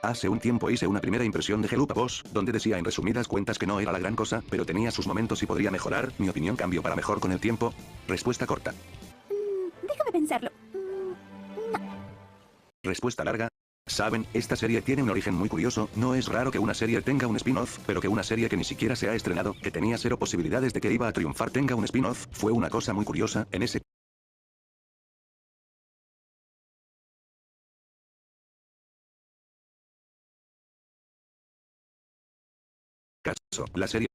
Hace un tiempo hice una primera impresión de Hellupa Boss, donde decía en resumidas cuentas que no era la gran cosa, pero tenía sus momentos y podría mejorar. Mi opinión cambió para mejor con el tiempo. Respuesta corta. Déjame pensarlo. Respuesta larga. Saben, esta serie tiene un origen muy curioso. No es raro que una serie tenga un spin-off, pero que una serie que ni siquiera se ha estrenado, que tenía cero posibilidades de que iba a triunfar, tenga un spin-off, fue una cosa muy curiosa. En ese caso, la serie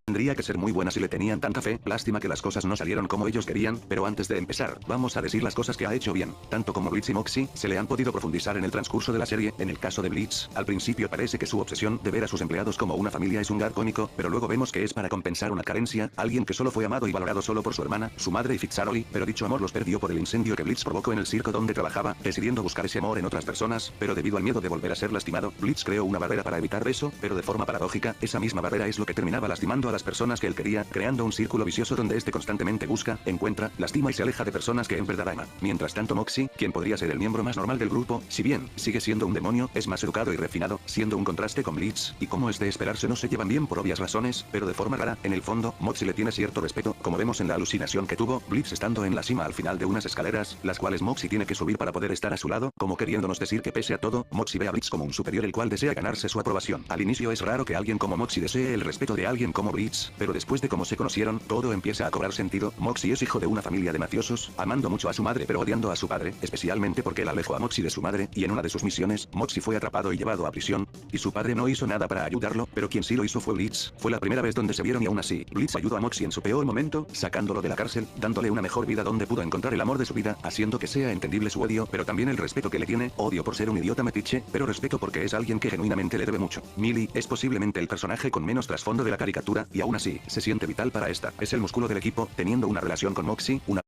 tendría que ser muy buena si le tenían tanta fe. Lástima que las cosas no salieron como ellos querían, pero antes de empezar, vamos a decir las cosas que ha hecho bien. Tanto como Blitz y Moxie, se le han podido profundizar en el transcurso de la serie. En el caso de Blitz, al principio parece que su obsesión de ver a sus empleados como una familia es un gag cómico, pero luego vemos que es para compensar una carencia, alguien que solo fue amado y valorado solo por su hermana, su madre y Fitzaroli, pero dicho amor los perdió por el incendio que Blitz provocó en el circo donde trabajaba, decidiendo buscar ese amor en otras personas, pero debido al miedo de volver a ser lastimado, Blitz creó una barrera para evitar eso, pero de forma paradójica, esa misma barrera es lo que terminaba lastimando a las personas que él quería, creando un círculo vicioso donde este constantemente busca, encuentra, lastima y se aleja de personas que en verdad ama. Mientras tanto Moxie, quien podría ser el miembro más normal del grupo, si bien sigue siendo un demonio, es más educado y refinado, siendo un contraste con Blitz, y como es de esperarse no se llevan bien por obvias razones, pero de forma rara, en el fondo, Moxie le tiene cierto respeto, como vemos en la alucinación que tuvo, Blitz estando en la cima al final de unas escaleras, las cuales Moxie tiene que subir para poder estar a su lado, como queriéndonos decir que pese a todo, Moxie ve a Blitz como un superior el cual desea ganarse su aprobación. Al inicio es raro que alguien como Moxie desee el respeto de alguien como Blitz, pero después de cómo se conocieron, todo empieza a cobrar sentido. Moxie es hijo de una familia de mafiosos, amando mucho a su madre pero odiando a su padre, especialmente porque él alejó a Moxie de su madre, y en una de sus misiones, Moxie fue atrapado y llevado a prisión, y su padre no hizo nada para ayudarlo, pero quien sí lo hizo fue Blitz. Fue la primera vez donde se vieron y aún así, Blitz ayudó a Moxie en su peor momento, sacándolo de la cárcel, dándole una mejor vida donde pudo encontrar el amor de su vida, haciendo que sea entendible su odio, pero también el respeto que le tiene, odio por ser un idiota metiche, pero respeto porque es alguien que genuinamente le debe mucho. Millie es posiblemente el personaje con menos trasfondo de la caricatura, y aún así, se siente vital para esta. Es el músculo del equipo, teniendo una relación con Moxie, una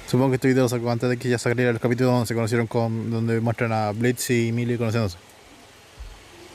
Supongo que este video lo sacó antes de que ya saliera el capítulo donde se conocieron donde muestran a Blitz y Millie conociéndose.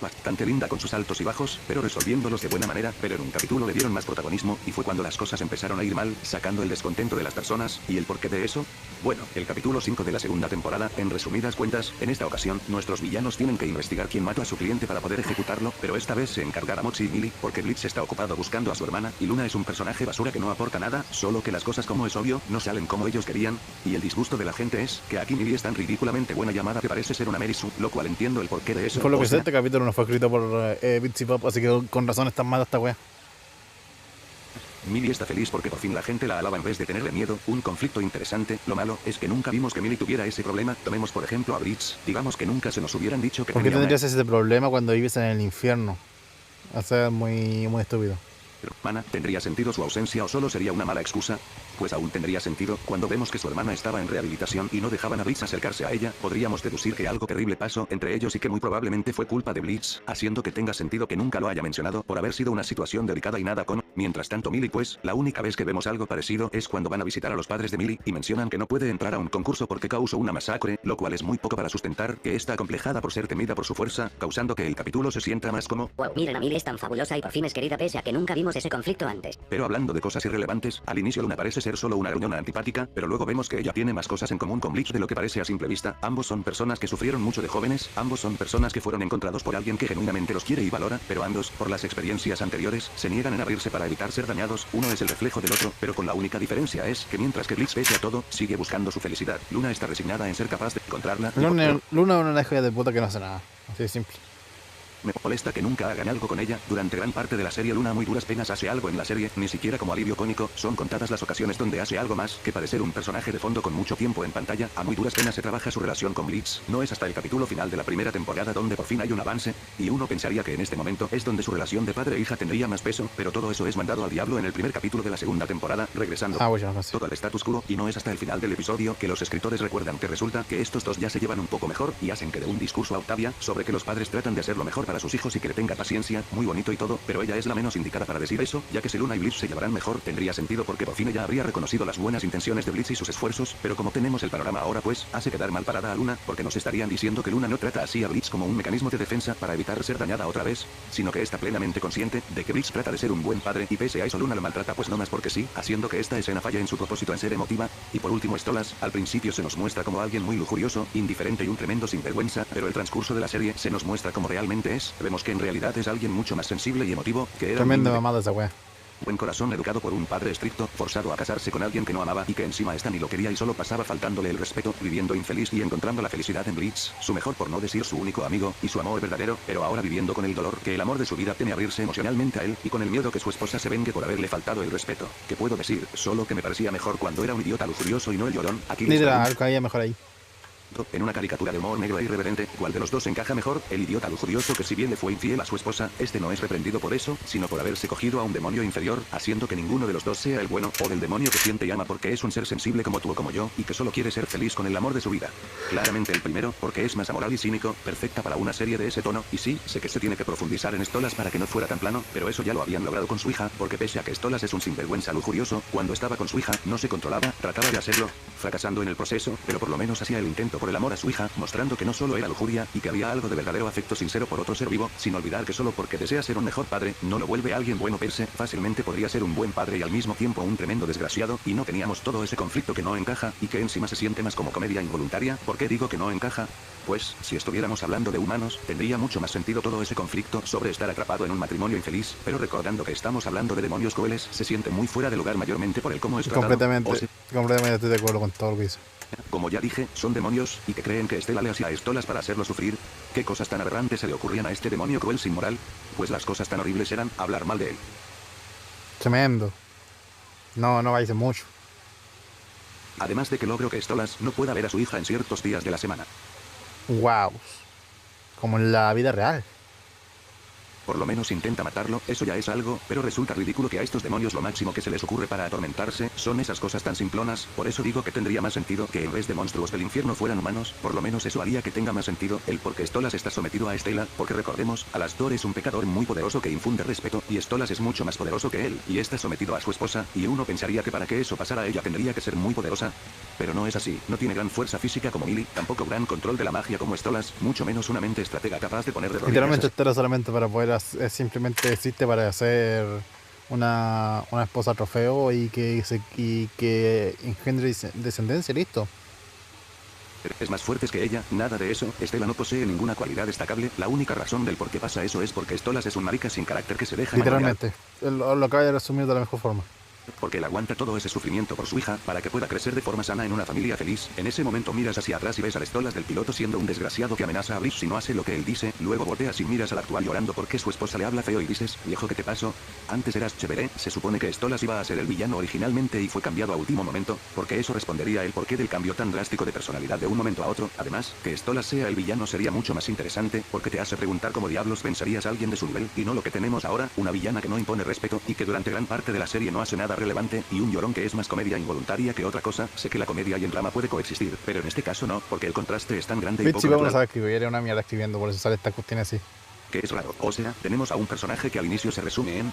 bastante linda con sus altos y bajos, pero resolviéndolos de buena manera, pero en un capítulo le dieron más protagonismo, y fue cuando las cosas empezaron a ir mal, sacando el descontento de las personas, y el porqué de eso. Bueno, el capítulo 5 de la segunda temporada, en resumidas cuentas, en esta ocasión, nuestros villanos tienen que investigar quién mató a su cliente para poder ejecutarlo, pero esta vez se encargará Moxie y Millie, porque Blitz está ocupado buscando a su hermana, y Luna es un personaje basura que no aporta nada, solo que las cosas como es obvio, no salen como ellos querían, y el disgusto de la gente es, que aquí Millie es tan ridículamente buena llamada que parece ser una Mary Sue, lo cual entiendo el porqué de eso. Por lo que sé, este capítulo no fue escrito por Bitsy Pop, así que con razón está mala esta wea. Millie está feliz porque por fin la gente la alaba en vez de tenerle miedo, un conflicto interesante. Lo malo es que nunca vimos que Millie tuviera ese problema. Tomemos por ejemplo a Blitz, digamos que nunca se nos hubieran dicho que ¿Por qué tenía tendrías ese problema cuando vives en el infierno? O sea, es muy estúpido. hermana, ¿tendría sentido su ausencia o solo sería una mala excusa? Pues aún tendría sentido, cuando vemos que su hermana estaba en rehabilitación y no dejaban a Blitz acercarse a ella, podríamos deducir que algo terrible pasó entre ellos y que muy probablemente fue culpa de Blitz, haciendo que tenga sentido que nunca lo haya mencionado por haber sido una situación delicada y nada con. Mientras tanto Millie pues, la única vez que vemos algo parecido es cuando van a visitar a los padres de Millie y mencionan que no puede entrar a un concurso porque causó una masacre, lo cual es muy poco para sustentar que está acomplejada por ser temida por su fuerza, causando que el capítulo se sienta más como wow, miren a Millie es tan fabulosa y por fin es querida pese a que nunca vimos ese conflicto antes. Pero hablando de cosas irrelevantes, al inicio Luna parece ser solo una gruñona antipática, pero luego vemos que ella tiene más cosas en común con Blitz de lo que parece a simple vista. Ambos son personas que sufrieron mucho de jóvenes, ambos son personas que fueron encontrados por alguien que genuinamente los quiere y valora, pero ambos, por las experiencias anteriores, se niegan en abrirse para evitar ser dañados. Uno es el reflejo del otro, pero con la única diferencia es que mientras que Blitz pese a todo, sigue buscando su felicidad. Luna está resignada en ser capaz de encontrarla. Luna es una hija de puta que no hace nada. Así de simple. Me molesta que nunca hagan algo con ella. Durante gran parte de la serie Luna a muy duras penas hace algo en la serie, ni siquiera como alivio cómico. Son contadas las ocasiones donde hace algo más que parecer un personaje de fondo con mucho tiempo en pantalla. A muy duras penas se trabaja su relación con Blitz. No es hasta el capítulo final de la primera temporada donde por fin hay un avance, y uno pensaría que en este momento es donde su relación de padre e hija tendría más peso, pero todo eso es mandado al diablo en el primer capítulo de la segunda temporada, regresando todo al status quo, y no es hasta el final del episodio que los escritores recuerdan que resulta que estos dos ya se llevan un poco mejor y hacen que de un discurso a Octavia sobre que los padres tratan de hacer lo mejor para sus hijos y que le tenga paciencia, muy bonito y todo, pero ella es la menos indicada para decir eso, ya que si Luna y Bleach se llevarán mejor, tendría sentido porque por fin ella habría reconocido las buenas intenciones de Bleach y sus esfuerzos, pero como tenemos el panorama ahora pues, hace quedar mal parada a Luna, porque nos estarían diciendo que Luna no trata así a Bleach como un mecanismo de defensa para evitar ser dañada otra vez, sino que está plenamente consciente de que Bleach trata de ser un buen padre y pese a eso Luna lo maltrata pues no más porque sí, haciendo que esta escena falle en su propósito en ser emotiva, y por último Stolas, al principio se nos muestra como alguien muy lujurioso, indiferente y un tremendo sinvergüenza, pero el transcurso de la serie se nos muestra como realmente es, vemos que en realidad es alguien mucho más sensible y emotivo, que era un Tremenda niño de mamada esa wea. buen corazón educado por un padre estricto, forzado a casarse con alguien que no amaba y que encima esta ni lo quería y solo pasaba faltándole el respeto, viviendo infeliz y encontrando la felicidad en Bleach, su mejor por no decir su único amigo, y su amor verdadero, pero ahora viviendo con el dolor que el amor de su vida teme abrirse emocionalmente a él, y con el miedo que su esposa se vengue por haberle faltado el respeto. ¿Qué puedo decir? Solo que me parecía mejor cuando era un idiota lujurioso y no el llorón. Aquí les Literal, caía mejor ahí. en una caricatura de humor negro e irreverente, ¿cuál de los dos encaja mejor? El idiota lujurioso que si bien le fue infiel a su esposa, este no es reprendido por eso, sino por haberse cogido a un demonio inferior, haciendo que ninguno de los dos sea el bueno, o del demonio que siente y ama porque es un ser sensible como tú o como yo, y que solo quiere ser feliz con el amor de su vida. Claramente el primero, porque es más amoral y cínico, perfecta para una serie de ese tono, y sí, sé que se tiene que profundizar en Stolas para que no fuera tan plano, pero eso ya lo habían logrado con su hija, porque pese a que Stolas es un sinvergüenza lujurioso, cuando estaba con su hija, no se controlaba, trataba de hacerlo, fracasando en el proceso, pero por lo menos hacía el intento por el amor a su hija, mostrando que no solo era lujuria, y que había algo de verdadero afecto sincero por otro ser vivo, sin olvidar que solo porque desea ser un mejor padre, no lo vuelve alguien bueno verse, fácilmente podría ser un buen padre y al mismo tiempo un tremendo desgraciado, y no teníamos todo ese conflicto que no encaja, y que encima se siente más como comedia involuntaria. ¿Por qué digo que no encaja? Pues, si estuviéramos hablando de humanos, tendría mucho más sentido todo ese conflicto sobre estar atrapado en un matrimonio infeliz, pero recordando que estamos hablando de demonios crueles, se siente muy fuera de lugar mayormente por el cómo es tratado. Completamente estoy de acuerdo con todo lo que dice. Como ya dije, son demonios, y que creen que Estela le hacía a Stolas para hacerlo sufrir. ¿Qué cosas tan aberrantes se le ocurrían a este demonio cruel sin moral? Pues las cosas tan horribles eran hablar mal de él. Tremendo. No va a decir mucho. Además de que logro que Stolas no pueda ver a su hija en ciertos días de la semana. Wow. Como en la vida real. Por lo menos intenta matarlo, eso ya es algo, pero resulta ridículo que a estos demonios lo máximo que se les ocurre para atormentarse son esas cosas tan simplonas, por eso digo que tendría más sentido que en vez de monstruos del infierno fueran humanos, por lo menos eso haría que tenga más sentido el por qué Stolas está sometido a Estela, porque recordemos, Alastor es un pecador muy poderoso que infunde respeto, y Stolas es mucho más poderoso que él, y está sometido a su esposa, y uno pensaría que para que eso pasara ella tendría que ser muy poderosa, pero no es así, no tiene gran fuerza física como Millie, tampoco gran control de la magia como Stolas, mucho menos una mente estratega capaz de poner de rodillas. Literalmente Estela solamente para poder simplemente existe para hacer una esposa trofeo y que engendre descendencia, listo. Es más fuertes que ella, nada de eso, Estela no posee ninguna cualidad destacable, la única razón del por qué pasa eso es porque Stolas es un marica sin carácter que se deja manipular. Literalmente, lo acaba de resumir de la mejor forma. Porque él aguanta todo ese sufrimiento por su hija, para que pueda crecer de forma sana en una familia feliz. En ese momento miras hacia atrás y ves a Stolas del piloto siendo un desgraciado que amenaza a Bleach si no hace lo que él dice, luego volteas y miras al actual llorando porque su esposa le habla feo y dices, viejo, ¿qué te pasó? Antes eras chévere, se supone que Stolas iba a ser el villano originalmente y fue cambiado a último momento, porque eso respondería el porqué del cambio tan drástico de personalidad de un momento a otro. Además, que Stolas sea el villano sería mucho más interesante, porque te hace preguntar cómo diablos vencerías a alguien de su nivel, y no lo que tenemos ahora, una villana que no impone respeto, y que durante gran parte de la serie no hace nada relevante, y un llorón que es más comedia involuntaria que otra cosa. Sé que la comedia y el drama puede coexistir, pero en este caso no, porque el contraste es tan grande y poco Sí, vamos natural, a escribir, era una mierda escribiendo, por eso sale esta cuestión así. que es raro. O sea, tenemos a un personaje que al inicio se resume en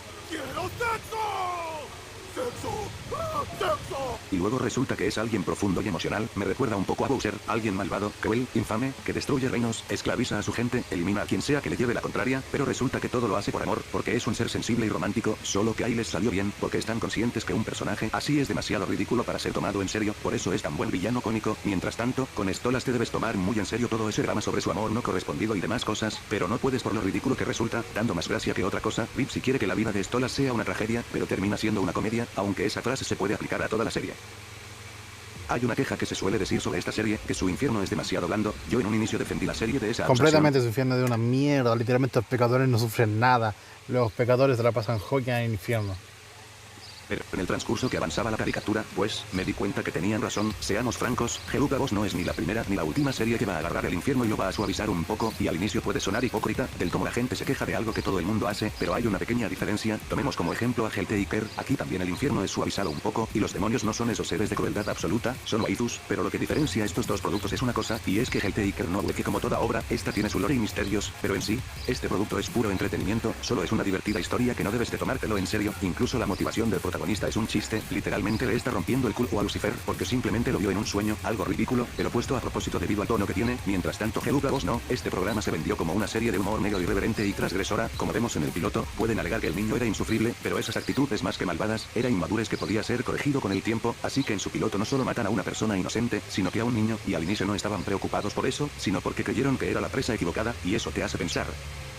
y luego resulta que es alguien profundo y emocional. Me recuerda un poco a Bowser, alguien malvado, cruel, infame, que destruye reinos, esclaviza a su gente, elimina a quien sea que le lleve la contraria, pero resulta que todo lo hace por amor, porque es un ser sensible y romántico, solo que ahí les salió bien, porque están conscientes que un personaje así es demasiado ridículo para ser tomado en serio, por eso es tan buen villano cómico. Mientras tanto, con Stolas te debes tomar muy en serio todo ese drama sobre su amor no correspondido y demás cosas, pero no puedes por lo ridículo que resulta, dando más gracia que otra cosa. Rip si quiere que la vida de Stolas sea una tragedia, pero termina siendo una comedia, aunque esa frase se puede aplicar a toda la serie. Hay una queja que se suele decir sobre esta serie, que su infierno es demasiado blando. Yo en un inicio defendí la serie de esa completamente sufriendo de una mierda. Literalmente los pecadores no sufren nada. Los pecadores se la pasan joya en el infierno. Pero en el transcurso que avanzaba la caricatura, pues, me di cuenta que tenían razón. Seamos francos, Geluga Boss no es ni la primera ni la última serie que va a agarrar el infierno y lo va a suavizar un poco, y al inicio puede sonar hipócrita, del como la gente se queja de algo que todo el mundo hace, pero hay una pequeña diferencia. Tomemos como ejemplo a Helltaker, aquí también el infierno es suavizado un poco, y los demonios no son esos seres de crueldad absoluta, son waifus, pero lo que diferencia estos dos productos es una cosa, y es que Helltaker no que como toda obra, esta tiene su lore y misterios, pero en sí, este producto es puro entretenimiento, solo es una divertida historia que no debes de tomártelo en serio, incluso la motivación del protagonista es un chiste, literalmente le está rompiendo el culo a Lucifer, porque simplemente lo vio en un sueño, algo ridículo, pero puesto a propósito debido al tono que tiene. Mientras tanto Geluga Boss no, este programa se vendió como una serie de humor negro irreverente y transgresora, como vemos en el piloto, pueden alegar que el niño era insufrible, pero esas actitudes más que malvadas, era inmadurez que podía ser corregido con el tiempo, así que en su piloto no solo matan a una persona inocente, sino que a un niño, y al inicio no estaban preocupados por eso, sino porque creyeron que era la presa equivocada, y eso te hace pensar.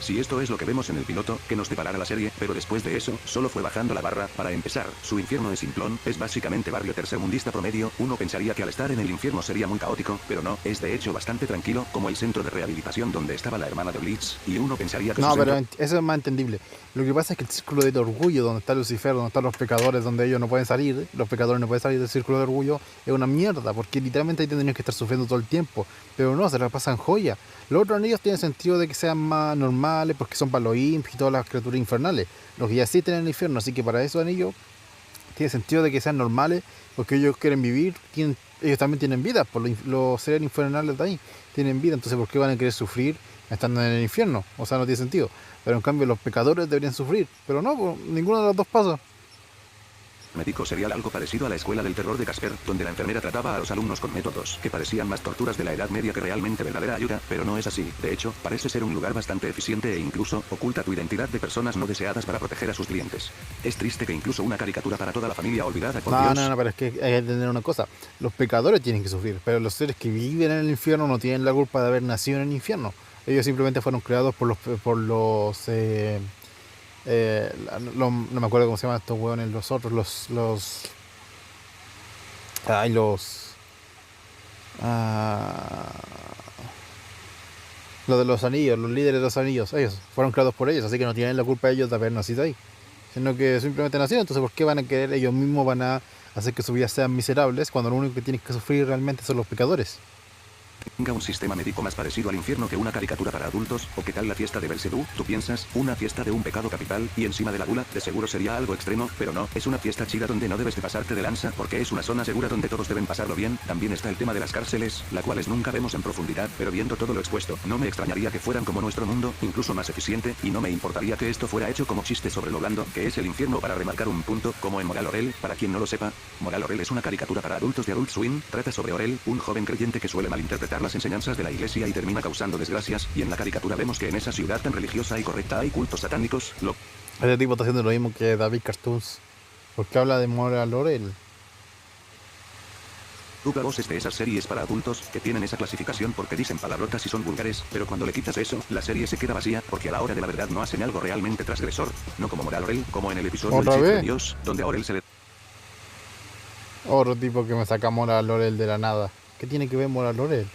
Si esto es lo que vemos en el piloto, que nos deparará la serie, pero después de eso, solo fue bajando la barra. Para empezar, su infierno es simplón, es básicamente barrio tercermundista promedio. Uno pensaría que al estar en el infierno sería muy caótico, pero no, es de hecho bastante tranquilo, como el centro de rehabilitación donde estaba la hermana de Blitz, y uno pensaría que No, su pero centro... eso es más entendible. Lo que pasa es que el círculo de orgullo, donde está Lucifer, donde están los pecadores, donde ellos no pueden salir, los pecadores no pueden salir del círculo de orgullo, es una mierda, porque literalmente ahí tendrían que estar sufriendo todo el tiempo. Pero no, se la pasan joya. Los otros anillos tienen sentido de que sean más normales, porque son para los imps y todas las criaturas infernales, los que ya existen en el infierno, así que para esos anillos tiene sentido de que sean normales, porque ellos quieren vivir, ellos también tienen vida, por los seres infernales de ahí tienen vida, entonces ¿por qué van a querer sufrir estando en el infierno? O sea, no tiene sentido. Pero en cambio los pecadores deberían sufrir, pero no, pues, ninguno de los dos pasa. Médico serial, algo parecido a la escuela del terror de Casper, donde la enfermera trataba a los alumnos con métodos que parecían más torturas de la Edad Media que realmente verdadera ayuda, pero no es así. De hecho, parece ser un lugar bastante eficiente e incluso oculta tu identidad de personas no deseadas para proteger a sus clientes. Es triste que incluso una caricatura para toda la familia olvidada por Dios... No, pero es que hay que entender una cosa. Los pecadores tienen que sufrir, pero los seres que viven en el infierno no tienen la culpa de haber nacido en el infierno. Ellos simplemente fueron creados por no me acuerdo cómo se llaman estos hueones, los otros, los de los anillos, los líderes de los anillos, ellos fueron creados por ellos, así que no tienen la culpa ellos de haber nacido ahí, sino que simplemente nacieron. Entonces ¿por qué van a querer ellos mismos van a hacer que sus vidas sean miserables cuando lo único que tienen que sufrir realmente son los pecadores? Tenga un sistema médico más parecido al infierno que una caricatura para adultos, o qué tal la fiesta de Belcebú, tú piensas, una fiesta de un pecado capital, y encima de la gula, de seguro sería algo extremo, pero no, es una fiesta chida donde no debes de pasarte de lanza, porque es una zona segura donde todos deben pasarlo bien. También está el tema de las cárceles, las cuales nunca vemos en profundidad, pero viendo todo lo expuesto, no me extrañaría que fueran como nuestro mundo, incluso más eficiente, y no me importaría que esto fuera hecho como chiste sobre lo blando, que es el infierno, para remarcar un punto, como en Moral Orel. Para quien no lo sepa, Moral Orel es una caricatura para adultos de Adult Swim, trata sobre Orel, un joven creyente que suele malinterpretar las enseñanzas de la iglesia y termina causando desgracias, y en la caricatura vemos que en esa ciudad tan religiosa y correcta hay cultos satánicos. Este tipo está haciendo lo mismo que David Cartoons, porque habla de Moral Orel. Geluga Boss es de esas series para adultos que tienen esa clasificación porque dicen palabrotas y son vulgares, pero cuando le quitas eso, la serie se queda vacía, porque a la hora de la verdad no hacen algo realmente transgresor, no como Moral Orel, como en el episodio ¿Otra El chip de vez? Dios, donde a Orel se le... Otro tipo que me saca Moral Orel de la nada. ¿Qué tiene que ver Moral Orel?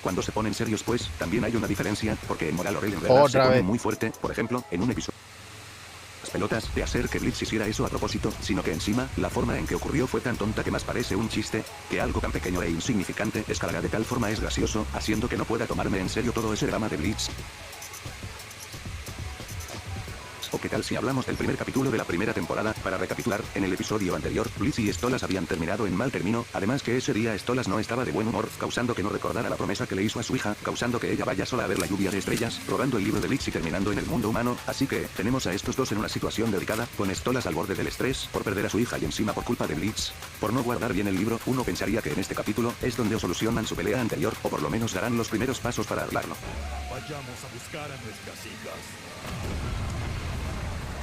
Cuando se ponen serios pues, también hay una diferencia, porque en Moral Orel en verdad se Otra pone vez. muy fuerte, por ejemplo, en un episodio... Las pelotas de hacer que Blitz hiciera eso a propósito, sino que encima, la forma en que ocurrió fue tan tonta que más parece un chiste, que algo tan pequeño e insignificante escalará de tal forma es gracioso, haciendo que no pueda tomarme en serio todo ese drama de Blitz. ¿O qué tal si hablamos del primer capítulo de la primera temporada? Para recapitular, en el episodio anterior, Blitz y Stolas habían terminado en mal término, además que ese día Stolas no estaba de buen humor, causando que no recordara la promesa que le hizo a su hija, causando que ella vaya sola a ver la lluvia de estrellas, robando el libro de Blitz y terminando en el mundo humano, así que, tenemos a estos dos en una situación delicada, con Stolas al borde del estrés, por perder a su hija y encima por culpa de Blitz. Por no guardar bien el libro, uno pensaría que en este capítulo, es donde solucionan su pelea anterior, o por lo menos darán los primeros pasos para arreglarlo. Vayamos a buscar a nuestras hijas.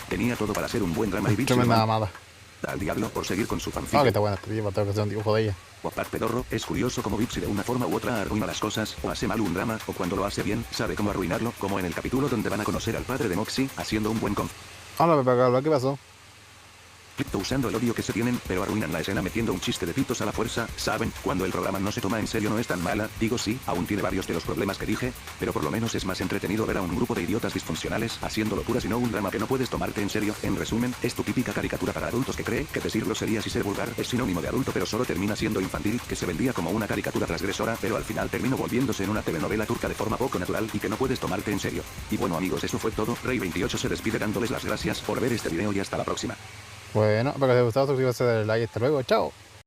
Tenía todo para ser un buen drama y Blitz Tremenda lo mamada. manda al diablo por seguir con su Ah, que fanfic. está buena esta piba, tengo que hacer un dibujo de ella. Guapat pedorro, es curioso como Bipsy de una forma u otra arruina las cosas, o hace mal un drama, o cuando lo hace bien, sabe cómo arruinarlo, como en el capítulo donde van a conocer al padre de Moxie, haciendo un buen Hola, Pepe Carlos, ¿qué pasó? Flipto usando el odio que se tienen, pero arruinan la escena metiendo un chiste de pitos a la fuerza, ¿saben? Cuando el programa no se toma en serio no es tan mala, digo sí, aún tiene varios de los problemas que dije, pero por lo menos es más entretenido ver a un grupo de idiotas disfuncionales haciendo locuras y no un drama que no puedes tomarte en serio. En resumen, es tu típica caricatura para adultos que cree que decir groserías y ser vulgar es sinónimo de adulto pero solo termina siendo infantil, que se vendía como una caricatura transgresora, pero al final terminó volviéndose en una telenovela turca de forma poco natural y que no puedes tomarte en serio. Y bueno amigos, eso fue todo. Rey28 se despide dándoles las gracias por ver este video y hasta la próxima. Bueno, espero que os haya gustado, suscríbase, dale like, hasta luego, chao.